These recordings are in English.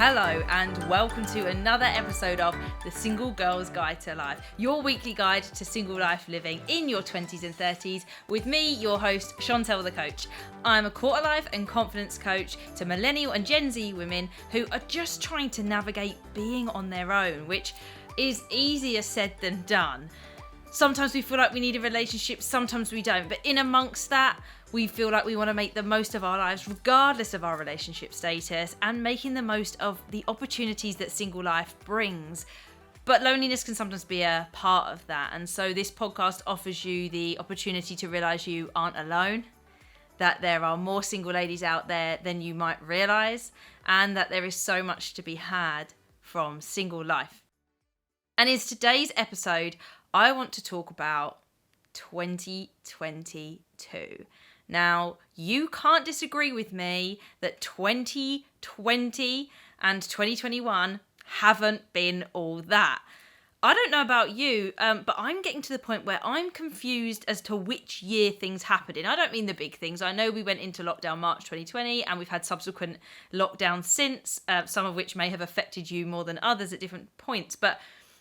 Hello and welcome to another episode of The Single Girl's Guide to Life, your weekly guide to single life living in your 20s and 30s with me, your host, Chantelle the coach. I'm a quarter life and confidence coach to millennial and Gen Z women who are just trying to navigate being on their own, which is easier said than done. Sometimes we feel like we need a relationship, sometimes we don't, but in amongst that, we feel like we want to make the most of our lives regardless of our relationship status and making the most of the opportunities that single life brings. But loneliness can sometimes be a part of that. And so this podcast offers you the opportunity to realize you aren't alone, that there are more single ladies out there than you might realize, and that there is so much to be had from single life. And in today's episode, I want to talk about 2022. Now, you can't disagree with me that 2020 and 2021 haven't been all that. I don't know about you, but I'm getting to the point where I'm confused as to which year things happened in. I don't mean the big things. I know we went into lockdown March 2020 and we've had subsequent lockdowns since, some of which may have affected you more than others at different points. But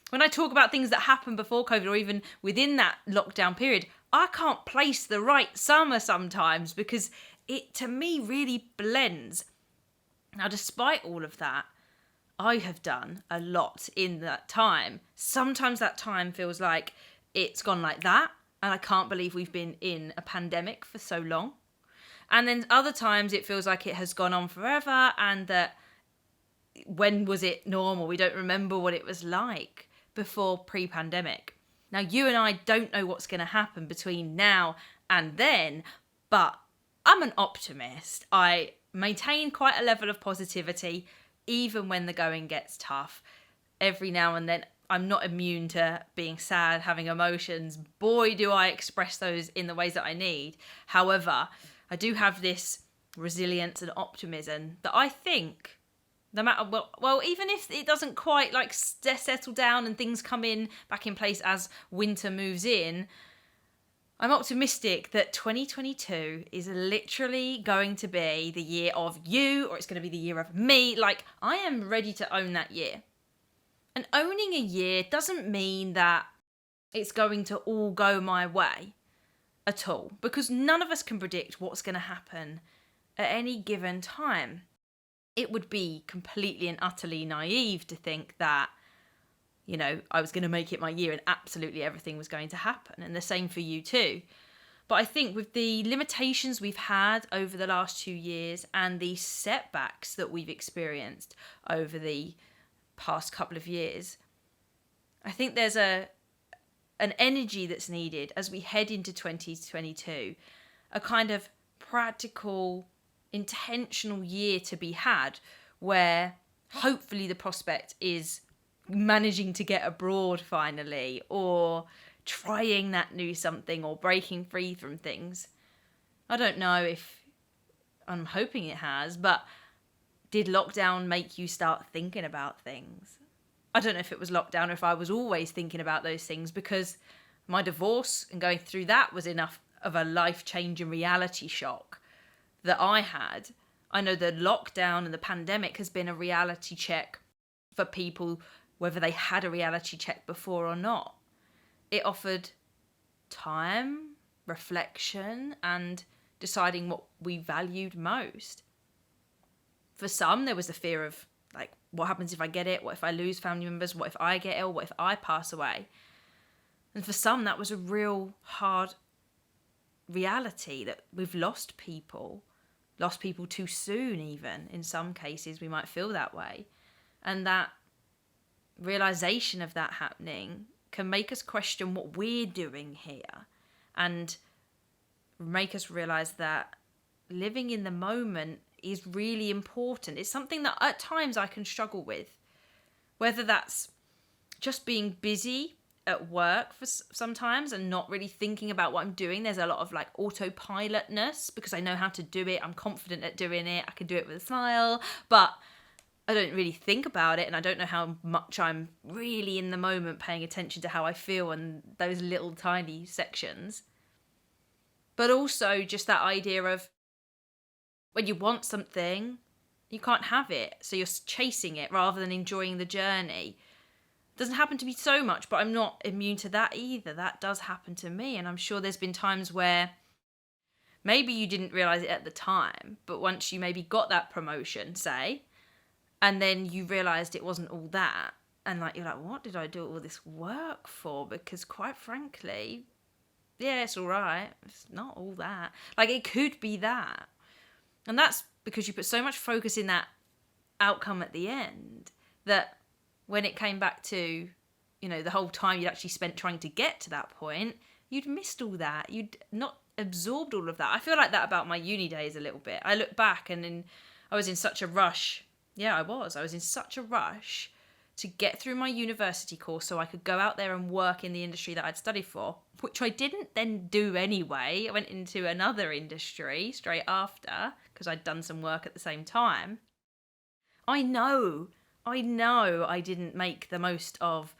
when I talk about things that happened before COVID or even within that lockdown period, I can't place the right summer sometimes because it, to me, really blends. Now, despite all of that, I have done a lot in that time. Sometimes that time feels like it's gone like that, and I can't believe we've been in a pandemic for so long. And then other times it feels like it has gone on forever and that when was it normal? We don't remember what it was like before pre-pandemic. Now, you and I don't know what's going to happen between now and then, but I'm an optimist. I maintain quite a level of positivity, even when the going gets tough. Every now and then, I'm not immune to being sad, having emotions. Boy, do I express those in the ways that I need. However, I do have this resilience and optimism that I think no matter well, even if it doesn't quite like settle down and things come in back in place as winter moves in, I'm optimistic that 2022 is literally going to be the year of you, or it's going to be the year of me. Like, I am ready to own that year. And owning a year doesn't mean that it's going to all go my way at all, because none of us can predict what's going to happen at any given time. It would be completely and utterly naive to think that, you know, I was going to make it my year and absolutely everything was going to happen. And the same for you too. But I think with the limitations we've had over the last 2 years and the setbacks that we've experienced over the past couple of years, I think there's an energy that's needed as we head into 2022, a kind of practical, intentional year to be had where hopefully the prospect is managing to get abroad finally, or trying that new something, or breaking free from things. I don't know if I'm hoping it has, but did lockdown make you start thinking about things? I don't know if it was lockdown or if I was always thinking about those things, because my divorce and going through that was enough of a life-changing reality shock that I had. I know the lockdown and the pandemic has been a reality check for people, whether they had a reality check before or not. It offered time, reflection, and deciding what we valued most. For some, there was the fear of, like, what happens if I get it? What if I lose family members? What if I get ill? What if I pass away? And for some, that was a real hard reality, that we've lost people too soon. Even in some cases we might feel that way, and that realization of that happening can make us question what we're doing here and make us realize that living in the moment is really important. It's something that at times I can struggle with, whether that's just being busy at work for sometimes and not really thinking about what I'm doing. There's a lot of like autopilotness because I know how to do it. I'm confident at doing it. I can do it with a smile, but I don't really think about it, and I don't know how much I'm really in the moment paying attention to how I feel in those little tiny sections. But also just that idea of when you want something You can't have it. So you're chasing it rather than enjoying the journey. Doesn't happen to me so much, but I'm not immune to that either. That does happen to me. And I'm sure there's been times where maybe you didn't realize it at the time, but once you maybe got that promotion, say, and then you realized it wasn't all that, and like you're like, what did I do all this work for? Because quite frankly, yeah, it's all right. It's not all that. Like, it could be that. And that's because you put so much focus in that outcome at the end that when it came back to, the whole time you'd actually spent trying to get to that point, you'd missed all that. You'd not absorbed all of that. I feel like that about my uni days a little bit. I look back and I was in such a rush. Yeah, I was in such a rush to get through my university course so I could go out there and work in the industry that I'd studied for, which I didn't then do anyway. I went into another industry straight after because I'd done some work at the same time. I know I didn't make the most of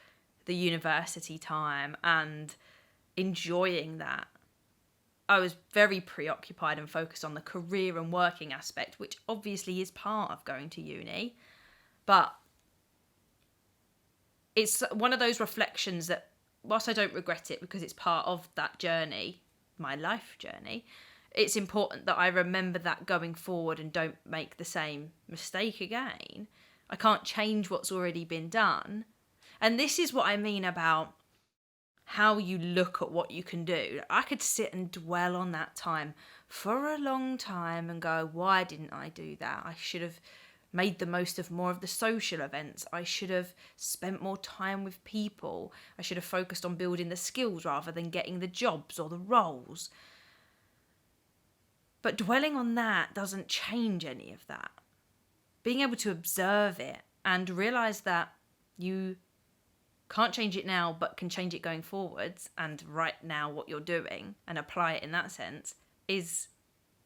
the university time and enjoying that. I was very preoccupied and focused on the career and working aspect, which obviously is part of going to uni. But it's one of those reflections that, whilst I don't regret it because it's part of that journey, my life journey, it's important that I remember that going forward and don't make the same mistake again. I can't change what's already been done. And this is what I mean about how you look at what you can do. I could sit and dwell on that time for a long time and go, why didn't I do that? I should have made the most of more of the social events. I should have spent more time with people. I should have focused on building the skills rather than getting the jobs or the roles. But dwelling on that doesn't change any of that. Being able to observe it and realize that you can't change it now, but can change it going forwards, and right now what you're doing and apply it in that sense is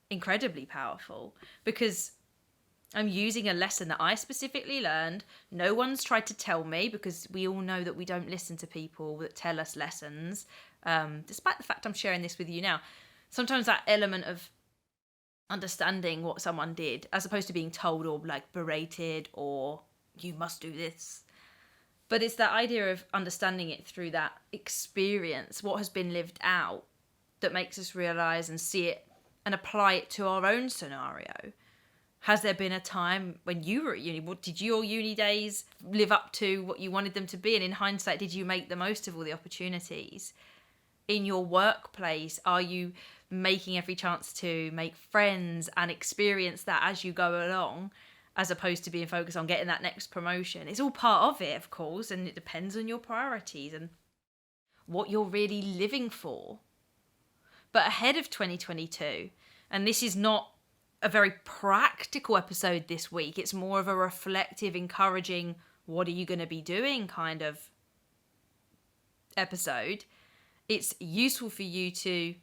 incredibly powerful, because I'm using a lesson that I specifically learned. No one's tried to tell me, because we all know that we don't listen to people that tell us lessons, despite the fact I'm sharing this with you now. Sometimes that element of understanding what someone did, as opposed to being told or like berated or you must do this. But it's that idea of understanding it through that experience, what has been lived out, that makes us realise and see it and apply it to our own scenario. Has there been a time when you were at uni? What did your uni days live up to what you wanted them to be? And in hindsight, did you make the most of all the opportunities? In your workplace, are you making every chance to make friends and experience that as you go along, as opposed to being focused on getting that next promotion? It's all part of it, of course, and it depends on your priorities and what you're really living for. But ahead of 2022, and this is not a very practical episode this week, it's more of a reflective, encouraging, what are you going to be doing kind of episode. It's useful for you to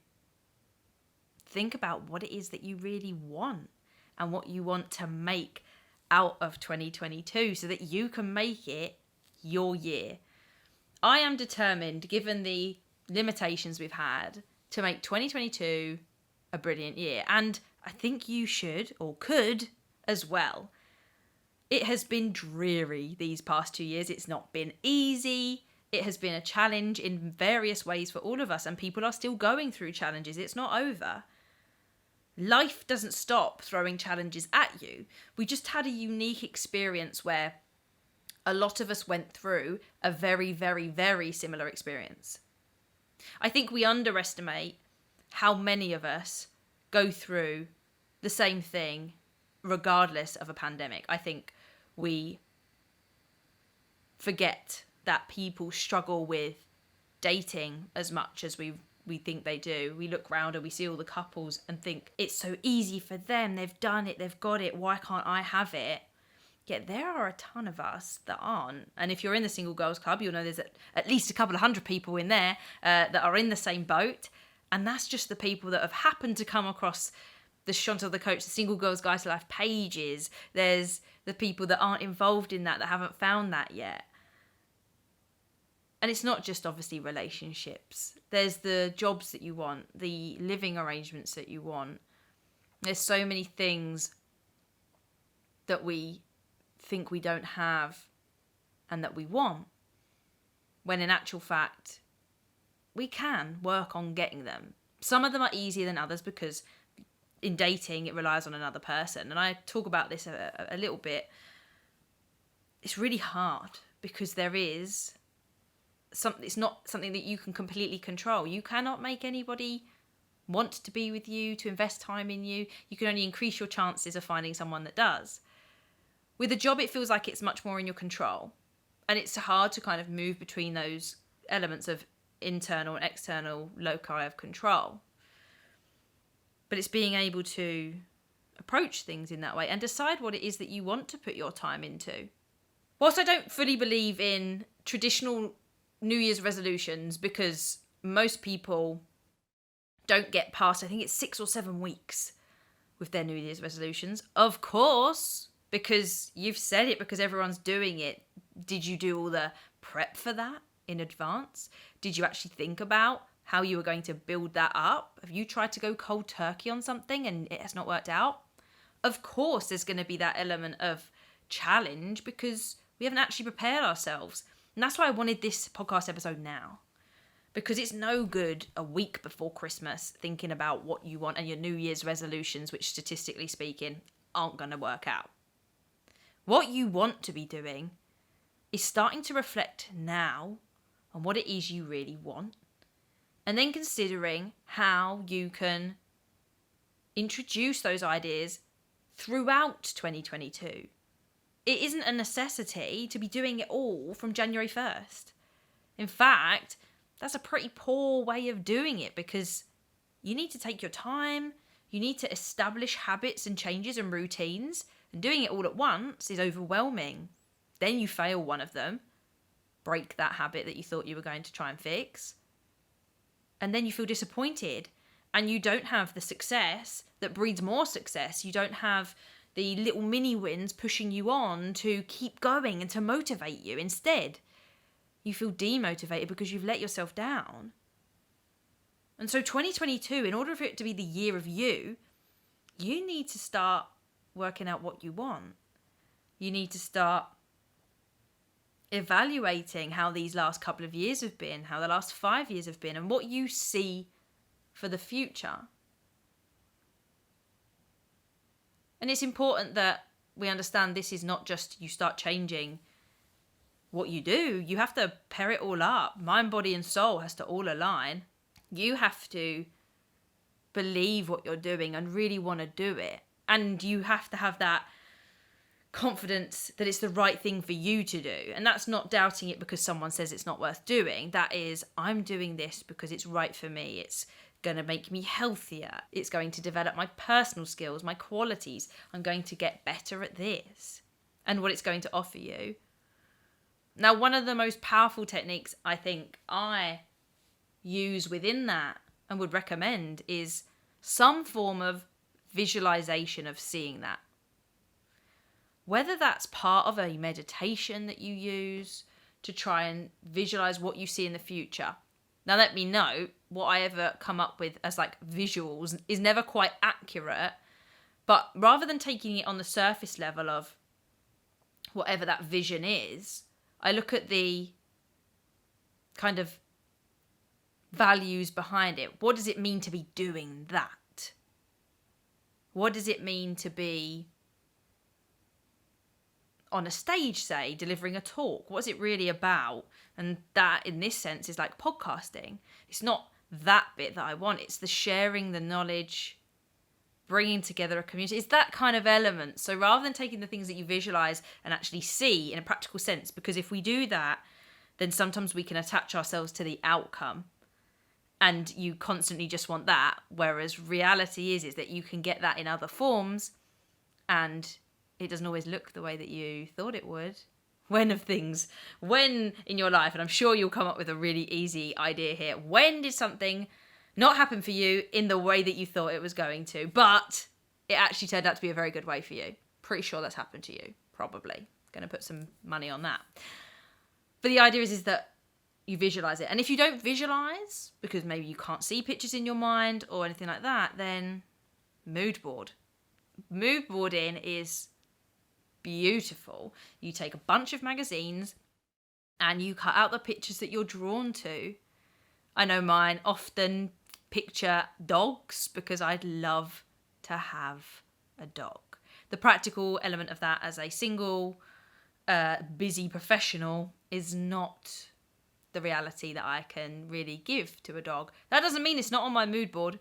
think about what it is that you really want and what you want to make out of 2022 so that you can make it your year. I am determined, given the limitations we've had, to make 2022 a brilliant year. And I think you should, or could, as well. It has been dreary these past 2 years. It's not been easy. It has been a challenge in various ways for all of us, and people are still going through challenges. It's not over. Life doesn't stop throwing challenges at you. We just had a unique experience where a lot of us went through a very, very, very similar experience. I think we underestimate how many of us go through the same thing regardless of a pandemic. I think we forget that people struggle with dating as much as we think they do. We look round and we see all the couples and think it's so easy for them. They've done it. They've got it. Why can't I have it? Yet there are a ton of us that aren't. And if you're in the Single Girls Club, you'll know there's at least a couple of hundred people in there that are in the same boat. And that's just the people that have happened to come across the Chantelle the Coach, the Single Girls Guide to Life pages. There's the people that aren't involved in that haven't found that yet. And it's not just obviously relationships. There's the jobs that you want, the living arrangements that you want. There's so many things that we think we don't have and that we want, when in actual fact, we can work on getting them. Some of them are easier than others because in dating, it relies on another person. And I talk about this a little bit. It's really hard because it's not something that you can completely control. You cannot make anybody want to be with you, to invest time in you. You can only increase your chances of finding someone that does. With a job, it feels like it's much more in your control. And it's hard to kind of move between those elements of internal and external loci of control. But it's being able to approach things in that way and decide what it is that you want to put your time into. Whilst I don't fully believe in traditional New Year's resolutions, because most people don't get past, I think it's 6 or 7 weeks with their New Year's resolutions. Of course, because you've said it, because everyone's doing it. Did you do all the prep for that in advance? Did you actually think about how you were going to build that up? Have you tried to go cold turkey on something and it has not worked out? Of course, there's going to be that element of challenge because we haven't actually prepared ourselves. And that's why I wanted this podcast episode now. Because it's no good a week before Christmas thinking about what you want and your New Year's resolutions, which statistically speaking aren't going to work out. What you want to be doing is starting to reflect now on what it is you really want, and then considering how you can introduce those ideas throughout 2022. It isn't a necessity to be doing it all from January 1st. In fact, that's a pretty poor way of doing it because you need to take your time, you need to establish habits and changes and routines, and doing it all at once is overwhelming. Then you fail one of them, break that habit that you thought you were going to try and fix, and then you feel disappointed and you don't have the success that breeds more success. You don't have the little mini wins pushing you on to keep going and to motivate you. Instead, you feel demotivated because you've let yourself down. And so 2022, in order for it to be the year of you, you need to start working out what you want. You need to start evaluating how these last couple of years have been, how the last 5 years have been, and what you see for the future. And it's important that we understand this is not just you start changing what you do. You have to pair it all up. Mind, body, and soul has to all align. You have to believe what you're doing and really want to do it. And you have to have that confidence that it's the right thing for you to do. And that's not doubting it because someone says it's not worth doing. That is, I'm doing this because it's right for me. It's going to make me healthier. It's going to develop my personal skills, my qualities. I'm going to get better at this and what it's going to offer you. Now, one of the most powerful techniques I think I use within that and would recommend is some form of visualization of seeing that. Whether that's part of a meditation that you use to try and visualize what you see in the future. Now, let me know what I ever come up with as like visuals is never quite accurate, but rather than taking it on the surface level of whatever that vision is, I look at the kind of values behind it. What does it mean to be doing that? What does it mean to be on a stage, say, delivering a talk? What's it really about? And that, in this sense, is like podcasting. It's not that bit that I want. It's the sharing the knowledge, bringing together a community. It's that kind of element. So rather than taking the things that you visualize and actually see in a practical sense, because if we do that, then sometimes we can attach ourselves to the outcome. And you constantly just want that. Whereas reality is that you can get that in other forms and it doesn't always look the way that you thought it would. When in your life, and I'm sure you'll come up with a really easy idea here, when did something not happen for you in the way that you thought it was going to, but it actually turned out to be a very good way for you? Pretty sure that's happened to you, probably. Going to put some money on that. But the idea is that you visualize it. And if you don't visualize, because maybe you can't see pictures in your mind or anything like that, then mood board. Mood boarding is beautiful. You take a bunch of magazines and you cut out the pictures that you're drawn to. I know mine often picture dogs because I'd love to have a dog. The practical element of that as a single, busy professional is not the reality that I can really give to a dog. That doesn't mean it's not on my mood board,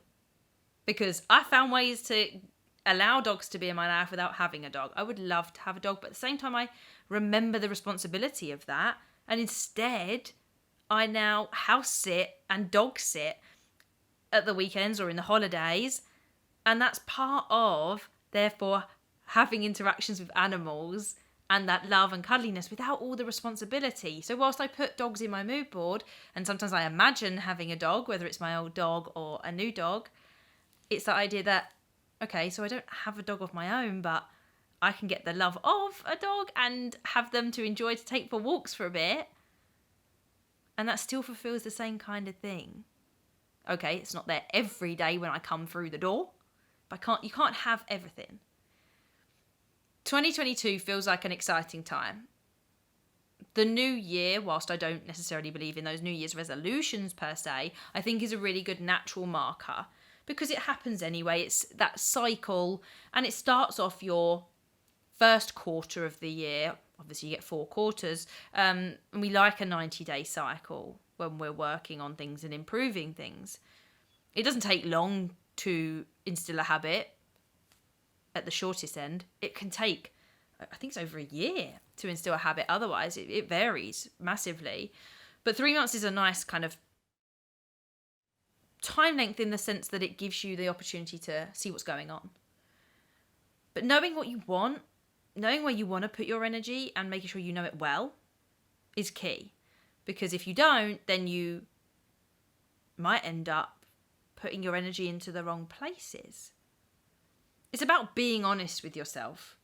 because I found ways to allow dogs to be in my life without having a dog. I would love to have a dog, but at the same time I remember the responsibility of that, and instead I now house sit and dog sit at the weekends or in the holidays, and that's part of, therefore, having interactions with animals and that love and cuddliness without all the responsibility. So whilst I put dogs in my mood board, and sometimes I imagine having a dog, whether it's my old dog or a new dog, it's the idea that, okay, so I don't have a dog of my own, but I can get the love of a dog and have them to enjoy to take for walks for a bit. And that still fulfills the same kind of thing. Okay, it's not there every day when I come through the door, but you can't have everything. 2022 feels like an exciting time. The new year, whilst I don't necessarily believe in those New Year's resolutions per se, I think is a really good natural marker, because it happens anyway. It's that cycle, and it starts off your first quarter of the year. Obviously, you get 4 quarters, and we like a 90-day cycle when we're working on things and improving things. It doesn't take long to instill a habit. At the shortest end, it can take, I think it's over a year to instill a habit. Otherwise, it varies massively. But 3 months is a nice kind of time length in the sense that it gives you the opportunity to see what's going on. But knowing what you want, knowing where you want to put your energy and making sure you know it well is key. Because if you don't, then you might end up putting your energy into the wrong places. It's about being honest with yourself.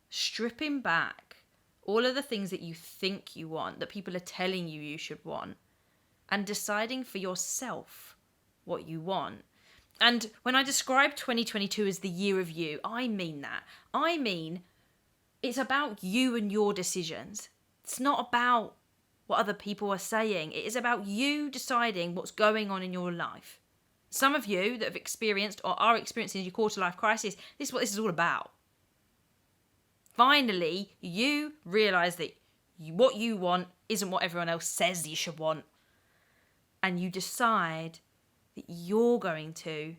Stripping back all of the things that you think you want, that people are telling you you should want, and deciding for yourself what you want. And when I describe 2022 as the year of you, I mean that. I mean, it's about you and your decisions. It's not about what other people are saying. It is about you deciding what's going on in your life. Some of you that have experienced or are experiencing your quarter life crisis, this is what this is all about. Finally, you realise that what you want isn't what everyone else says you should want. And you decide that you're going to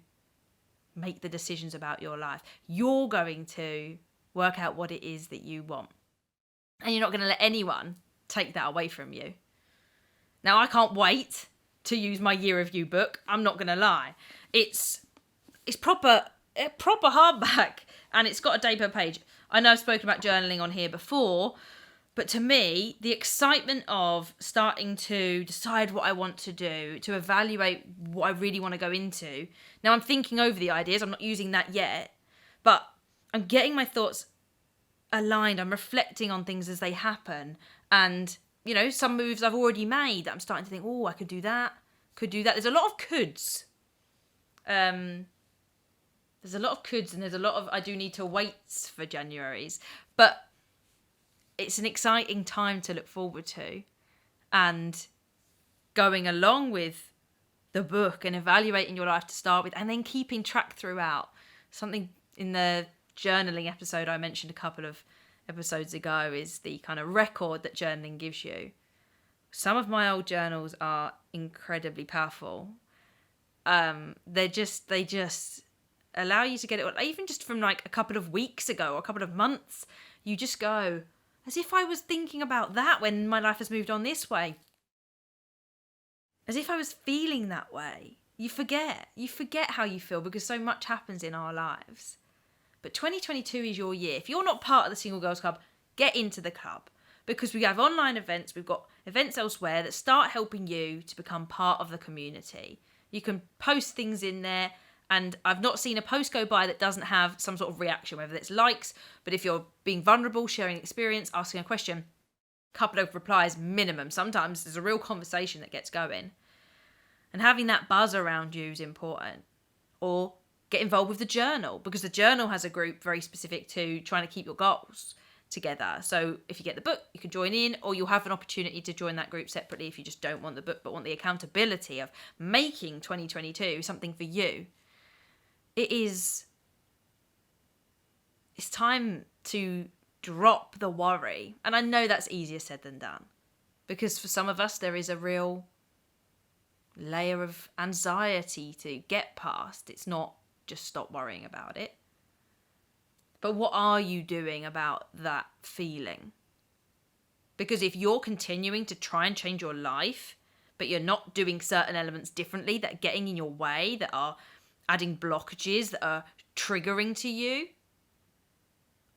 make the decisions about your life. You're going to work out what it is that you want. And you're not going to let anyone take that away from you. Now, I can't wait to use my Year of You book. I'm not going to lie. It's proper hardback, and it's got a day per page. I know I've spoken about journaling on here before, but to me, the excitement of starting to decide what I want to do, to evaluate what I really want to go into. Now, I'm thinking over the ideas. I'm not using that yet, but I'm getting my thoughts aligned. I'm reflecting on things as they happen. And, you know, some moves I've already made that I'm starting to think, oh, I could do that. There's a lot of coulds. There's a lot of coulds, and there's a lot of I do need to waits for January's. But it's an exciting time to look forward to. And going along with the book and evaluating your life to start with, and then keeping track throughout. Something in the journaling episode I mentioned a couple of episodes ago is the kind of record that journaling gives you. Some of my old journals are incredibly powerful. They just allow you to get it, even just from like a couple of weeks ago or a couple of months. You just go, as if I was thinking about that when my life has moved on this way. As if I was feeling that way. You forget how you feel because so much happens in our lives. But 2022 is your year. If you're not part of the Single Girls Club, get into the club. Because we have online events, we've got events elsewhere that start helping you to become part of the community. You can post things in there, and I've not seen a post go by that doesn't have some sort of reaction, whether it's likes, but if you're being vulnerable, sharing experience, asking a question, a couple of replies minimum. Sometimes there's a real conversation that gets going. And having that buzz around you is important. Or get involved with the journal, because the journal has a group very specific to trying to keep your goals together. So if you get the book, you can join in, or you'll have an opportunity to join that group separately if you just don't want the book but want the accountability of making 2022 something for you. It's time to drop the worry. And I know that's easier said than done, because for some of us there is a real layer of anxiety to get past. It's not just stop worrying about it. But what are you doing about that feeling? Because if you're continuing to try and change your life, but you're not doing certain elements differently that are getting in your way, that are adding blockages, that are triggering to you,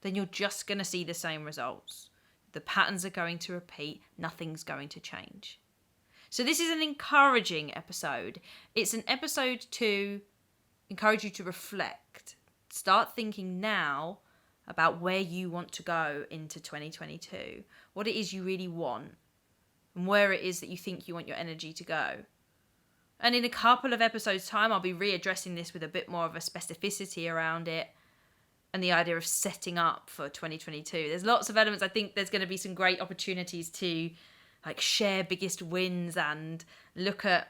then you're just going to see the same results. The patterns are going to repeat. Nothing's going to change. So this is an encouraging episode. It's an episode to encourage you to reflect. Start thinking now about where you want to go into 2022, what it is you really want, and where it is that you think you want your energy to go. And in a couple of episodes' time, I'll be readdressing this with a bit more of a specificity around it and the idea of setting up for 2022. There's lots of elements. I think there's going to be some great opportunities to share biggest wins and look at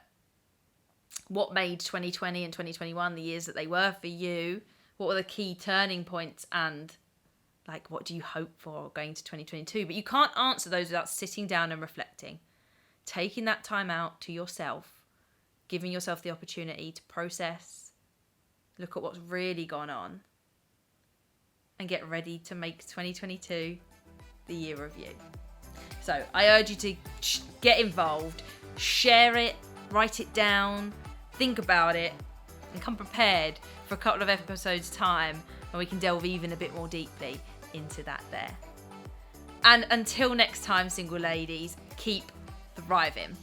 what made 2020 and 2021 the years that they were for you. What were the key turning points, and what do you hope for going to 2022? But you can't answer those without sitting down and reflecting, taking that time out to yourself, giving yourself the opportunity to process, look at what's really gone on, and get ready to make 2022 the year of you. So I urge you to get involved, share it, write it down, think about it, and come prepared for a couple of episodes' time when we can delve even a bit more deeply into that there. And until next time, single ladies, keep thriving.